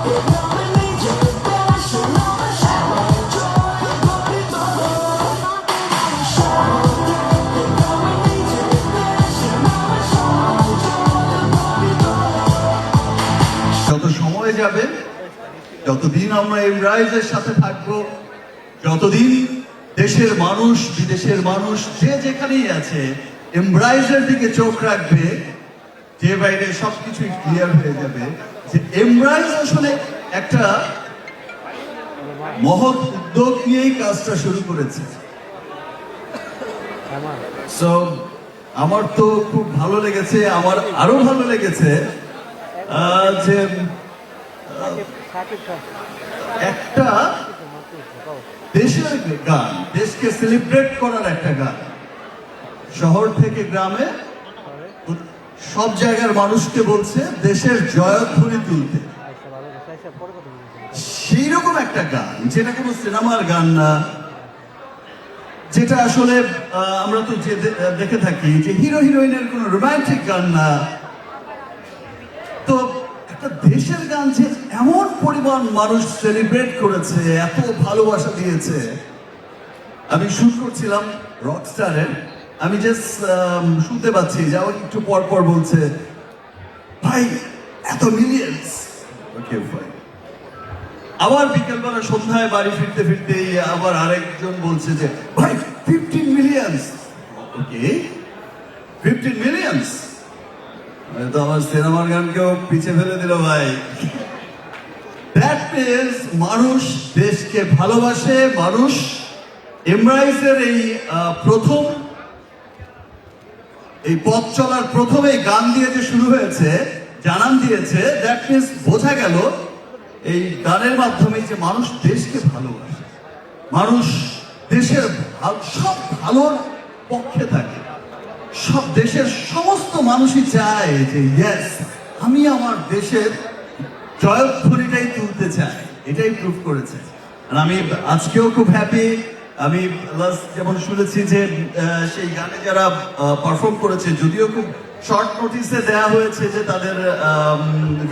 যত সময় যাবে, যতদিন আমরা এমরাইজের সাথে থাকবো, যতদিন দেশের মানুষ বিদেশের মানুষ যে যেখানেই আছে এমরাইজের দিকে চোখ রাখবে, যে বাইরে সবকিছুই ক্লিয়ার হয়ে যাবে যে এমরাইজ আসলে একটা মহৎ উদ্যোগ নিয়েই কাজটা শুরু করেছে। সো আমার তো খুব ভালো লেগেছে, আমার আরো ভালো লেগেছে যে একটা দেশের গান, দেশকে সেলিব্রেট করার একটা গান, শহর থেকে গ্রামে সব জায়গার মানুষকে বলছে দেশের জয়ধ্বনি তুলতে। সেই রকম একটা গান, যেটা কোনো সিনেমার গান না, যেটা আসলে আমরা তো যে দেখে থাকি যে হিরো হিরোইনের কোনো রোমান্টিক গান না, তো একটা দেশের গান যে এমন পরিমাণ মানুষ সেলিব্রেট করেছে, এত ভালোবাসা দিয়েছে। আমি শুট করছিলাম রকস্টারের, আমি জাস্ট শুনতে পাচ্ছি যে আমাকে একটু পর পর বলছে, ভাই এত মিলিয়ন্স। Okay fine. আবার বিকেলবেলা সন্ধ্যায় বাড়ি ফিরতে ফিরতে আবার আরেকজন বলছে যে ভাই 15 মিলিয়ন্স। ওকে 15 মিলিয়ন্স, তো আমার সিনেমার গানকেও পিছে ফেলে দিল ভাই। দ্যাট মিনস মানুষ দেশকে ভালোবাসে, মানুষ এমরাইজের এই প্রথম এই পথ চলার প্রথমে গান দিয়ে যে শুরু হয়েছে, জানান দিয়েছে, দ্যাট মিনস বোঝা গেল এই গানের মাধ্যমে যে মানুষ দেশকে ভালোবাসে, মানুষ দেশের সব ভালোর পক্ষে থাকে, সব দেশের সমস্ত মানুষই চায় যে ইয়েস আমি আমার দেশের জয়ধ্বনিটাই তুলতে চাই। এটাই প্রুভ করেছে। আর আমি আজকেও খুব হ্যাপি। আমি যেমন শুনেছি যে সেই গানে যারা পারফর্ম করেছে, যদিও খুব শর্ট নোটিসে দেয়া হয়েছে যে তাদের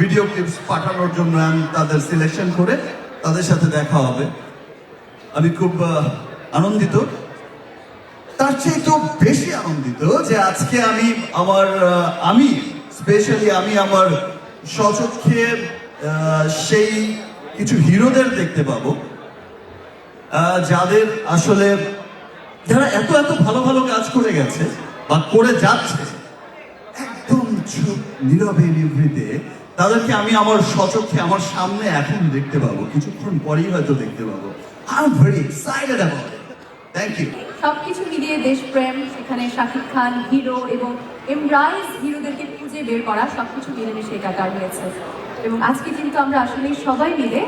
ভিডিও ক্লিপস পাঠানোর জন্য, তাদের সিলেকশন করে তাদের সাথে দেখা হবে। আমি খুব আনন্দিত। তার চেয়ে তো বেশি আনন্দিত যে আজকে আমি স্পেশালি আমার স্বচক্ষে সেই কিছু হিরোদের দেখতে পাবো, যাদের আসলে যারা এত এত ভালো ভালো কাজ করে গেছে বা করে যাচ্ছে, একদম চুপ নীরবে নিভৃতে তাদেরকে আমি আমার স্বচক্ষে আমার সামনে এখন দেখতে পাবো, কিছুক্ষণ পরেই হয়তো দেখতে পাবো। I am very excited about it. Thank you. সবকিছু মিলিয়ে দেশপ্রেম, সেখানে শাকিব খান হিরো এবং এমরাইজ হিরোদেরকে খুঁজে বের করা, সবকিছু মিলেমিশে একাকার হয়েছে। এবং আজকে কিন্তু আমরা আসলে সবাই মিলে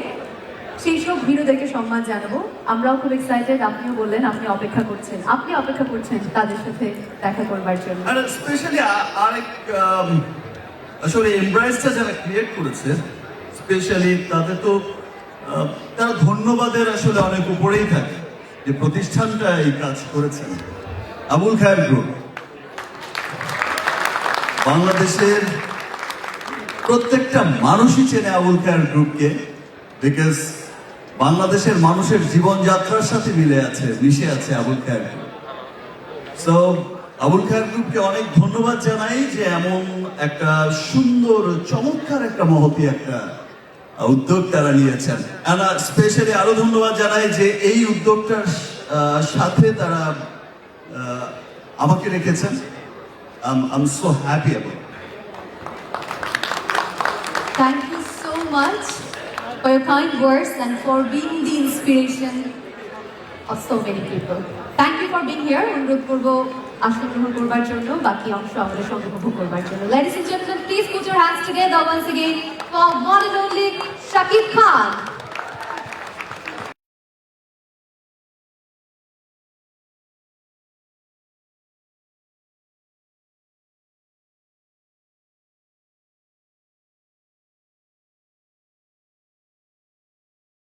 সেই সব হিরোদেরকে সম্মান জানাবো। আমরাও খুব এক্সাইটেড। আপনিও বললেন আপনি অপেক্ষা করছেন তাদের সাথে দেখা করবার জন্য। আর স্পেশালি আরেক আসলে এমব্রাইজটা যারা ক্রিয়েট করেছে, স্পেশালি তাদের তো তারা ধন্যবাদের আসলে অনেক উপরেই থাকে, যে প্রতিষ্ঠানটা এই কাজ করেছেন। আবুল খায়ের গ্রুপ, বাংলাদেশের প্রত্যেকটা মানুষই চেনে আবুল খায়ের গ্রুপকে, বিকজ বাংলাদেশের মানুষের জীবনযাত্রার সাথে মিশে আছে আবুল খায়ের গ্রুপ। সো আবুল খায়ের গ্রুপকে অনেক ধন্যবাদ জানাই যে এমন একটা সুন্দর চমৎকার একটা মহতি একটা উদ্যোগ তারা নিয়েছেন। স্পেশালি আরো ধন্যবাদ জানাই যে এই উদ্যোগটার সাথে তারা আমাকে রেখেছেন। I'm so happy about it. Thank you so much for your kind words and for being the inspiration of so many people. Thank you for being here. অনুরোধ করবো আসন গ্রহণ করবার জন্য, বাকি অংশ আমাদের সঙ্গে উপভোগ করবার জন্য। Ladies and gentlemen, please put your hands together once again for one and only Shakib Khan.